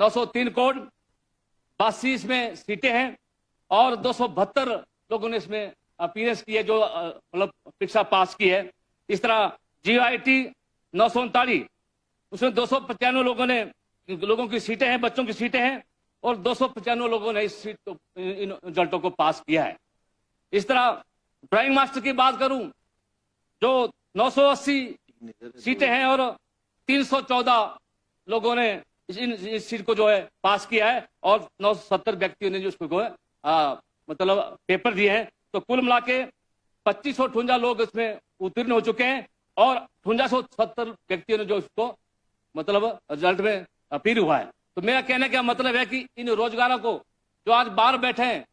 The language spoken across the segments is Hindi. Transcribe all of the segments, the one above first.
903 कोड, 82 इसमें सीटें हैं और 272 लोगों ने इसमें अपीयरेंस की है, जो मतलब परीक्षा पास की है। इस तरह GIT 939, उसमें 295 लोगों की सीटें हैं, बच्चों की सीटें हैं और 295 लोगों ने इस सीट को, इन रिजल्टों को पास किया है। इस तरह ड्राइंग मास्टर की बात करूं, जो 980 सीटें हैं और 314 लोगों ने इस सीट को जो है पास किया है और 970 व्यक्तियों ने जो उसको मतलब पेपर दिए हैं। तो कुल मिला के 2558 लोग इसमें उत्तीर्ण हो चुके हैं और 5870 व्यक्तियों ने जो इसको मतलब रिजल्ट में अपील हुआ है। तो मेरा कहने का मतलब है कि इन रोजगारों को जो आज बाहर बैठे हैं,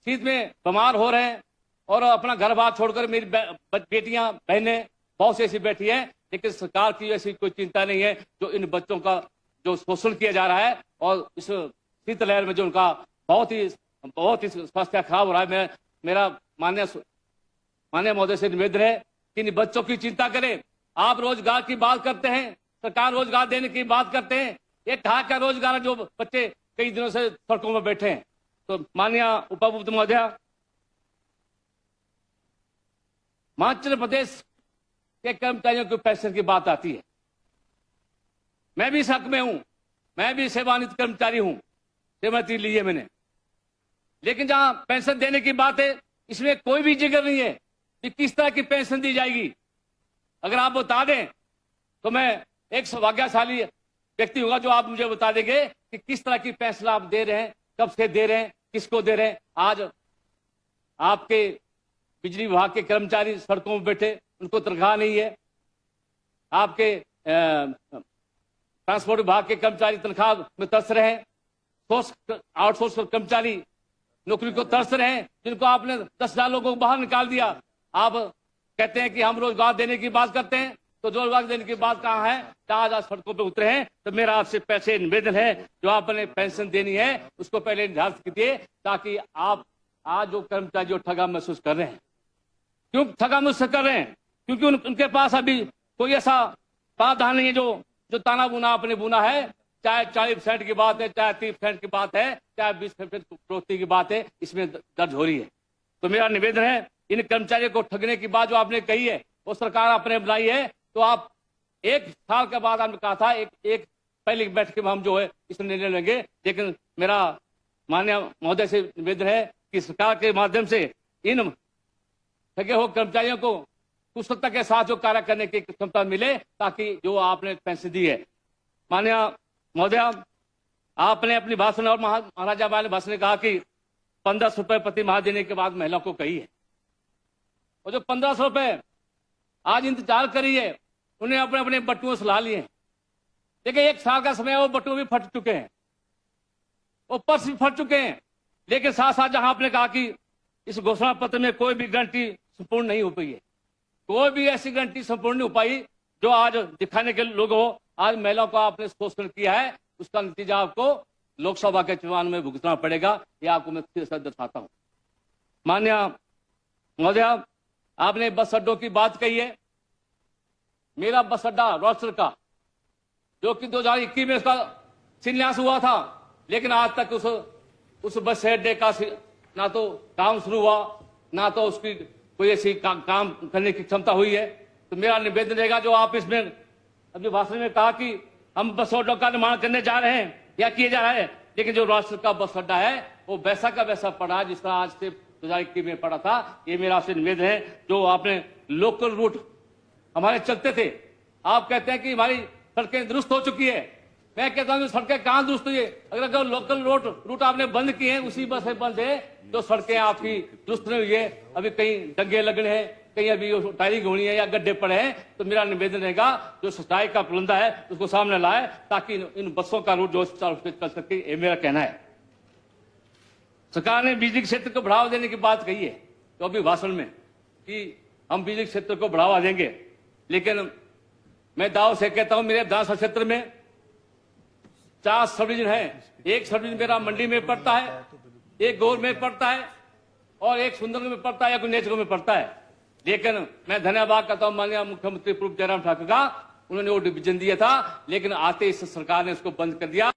शीत में बीमार हो रहे हैं और अपना घर बार छोड़कर, मेरी बेटियां बहनें बहुत सी ऐसी बैठी है, लेकिन सरकार की ऐसी कोई चिंता नहीं है। जो इन बच्चों का जो शोषण किया जा रहा है और इस शीतलहर में जो उनका बहुत ही स्वास्थ्य खराब हो रहा है, मेरा माननीय महोदय से निवेदन है कि इन बच्चों की चिंता करें। आप रोजगार की बात करते हैं, सरकार रोजगार देने की बात करते हैं, ये कहाँ का रोजगार है जो बच्चे कई दिनों से सड़कों में बैठे हैं। तो माननीय उपायुक्त महोदय, हिमाचल प्रदेश के कर्मचारियों की पेंशन की बात आती है, मैं भी इस हक में हूं, मैं भी सेवानिवृत्त कर्मचारी हूं, सेवानिवृत्ति ली है मैंने, लेकिन जहां पेंशन देने की बात है, इसमें कोई भी जिक्र नहीं है कि किस तरह की पेंशन दी जाएगी। अगर आप बता दें तो मैं एक सौभाग्यशाली व्यक्ति होगा जो आप मुझे बता देंगे कि किस तरह की पेंशन आप दे रहे हैं, कब से दे रहे हैं, किसको दे रहे हैं। आज आपके बिजली विभाग के कर्मचारी सड़कों में बैठे, उनको तनख्वाह नहीं है। आपके ट्रांसपोर्ट विभाग के कर्मचारी तनख्वाह में तरस रहे हैं। आउटसोर्स कर्मचारी नौकरी को तरस रहे हैं, जिनको आपने 10,000 लोगों को बाहर निकाल दिया। आप कहते हैं कि हम रोजगार देने की बात करते हैं, तो रोजगार देने की बात कहाँ है? आज सड़कों पे उतरे हैं। तो मेरा आपसे पैसे निवेदन है, जो आपने पेंशन देनी है उसको पहले निर्धारित कीजिए, ताकि आप आज जो कर्मचारी जो ठगा महसूस कर रहे हैं, क्यों ठगा महसूस कर रहे हैं? क्योंकि उनके पास अभी कोई ऐसा प्रावधान नहीं है जो ताना बुना आपने बुना है। चाहे 40% की बात है, चाहे 30% की बात है, चाहे 20% कटौती की बात है, इसमें दर्ज हो रही है। तो मेरा निवेदन है, इन कर्मचारियों को ठगने की बात जो आपने कही है, वो सरकार आपने बनाई है, तो आप 1 साल के बाद आपने कहा था एक पहली बैठक में हम जो है इस निर्णय लेंगे। लेकिन मेरा माननीय महोदय से निवेदन है कि सरकार के माध्यम से इन ठगे हुए कर्मचारियों को कुशलता के साथ जो कार्य करने की क्षमता मिले, ताकि जो आपने पेंशन दी है। माननीय महोदय, आपने अपनी भाषण और महाराजा वाले भाषण में कहा कि 1500 रुपए प्रति माह देने के बाद महिला को कही है, और जो 1500 रुपए आज इंतजार करी है, उन्हें अपने अपने बटुओं से ला लिए। देखिए 1 साल का समय, वो बटुए भी फट चुके हैं, वो पर्स भी फट चुके हैं। लेकिन साथ साथ जहां आपने कहा कि इस घोषणा पत्र में कोई भी गारंटी संपूर्ण नहीं हो पाई है, कोई भी ऐसी गारंटी संपूर्ण नहीं हो पाई जो आज दिखाने के लोग हो। आज महिलाओं का आपने शोषण किया है, उसका नतीजा आपको लोकसभा के चुनाव में भुगतना पड़ेगा। यह आपको मैं फिर से दर्शाता हूं। माननीय महोदय, आपने बस अड्डों की बात कही है। मेरा बस अड्डा रोस्टर का, जो कि 2021 में उसका शिलान्यास हुआ था, लेकिन आज तक उस बस अड्डे का ना तो काम शुरू हुआ, ना तो उसकी कोई ऐसी काम करने की क्षमता हुई है। तो मेरा निवेदन रहेगा, जो आप इसमें अपने भाषण में कहा कि हम बस अड्डों का निर्माण करने जा रहे हैं या किए जा रहा है, लेकिन जो राष्ट्र का बस अड्डा है वो वैसा का वैसा पड़ा, जिस तरह आज से 2021 में पड़ा था। ये मेरा आपसे निवेदन है। जो आपने लोकल रूट हमारे चलते थे, आप कहते हैं कि हमारी सड़कें दुरुस्त हो चुकी है। मैं कहता हूँ सड़कें कहाँ दुरुस्त हुई है? अगर लोकल रूट आपने बंद किए हैं, उसी बस से बंद है, तो सड़कें आपकी दुरुस्त नहीं हुई है। अभी कहीं डंगे लगने हैं, कहीं अभी टायरिंग होनी है या गड्ढे पड़े हैं। तो मेरा निवेदन रहेगा, जो सफाई का प्रबंध है उसको सामने लाए, ताकि इन बसों का रूट जो चल सके। ये मेरा कहना है। सरकार ने बिजली क्षेत्र को बढ़ावा देने की बात कही है, तो अभी भाषण में कि हम बिजली क्षेत्र को बढ़ावा देंगे, लेकिन मैं दाव से कहता हूं, मेरे विधानसभा क्षेत्र में 4 सब डिवीजन है। एक सब डिवीजन मेरा मंडी में पड़ता है, एक गौर में पड़ता है और एक सुंदरगढ़ में पड़ता है या नेचगढ़ में पड़ता है। लेकिन मैं धन्यवाद करता हूं माननीय मुख्यमंत्री पूर्व जयराम ठाकुर का, उन्होंने वो डिवीजन दिया था, लेकिन आते इस सरकार ने उसको बंद कर दिया।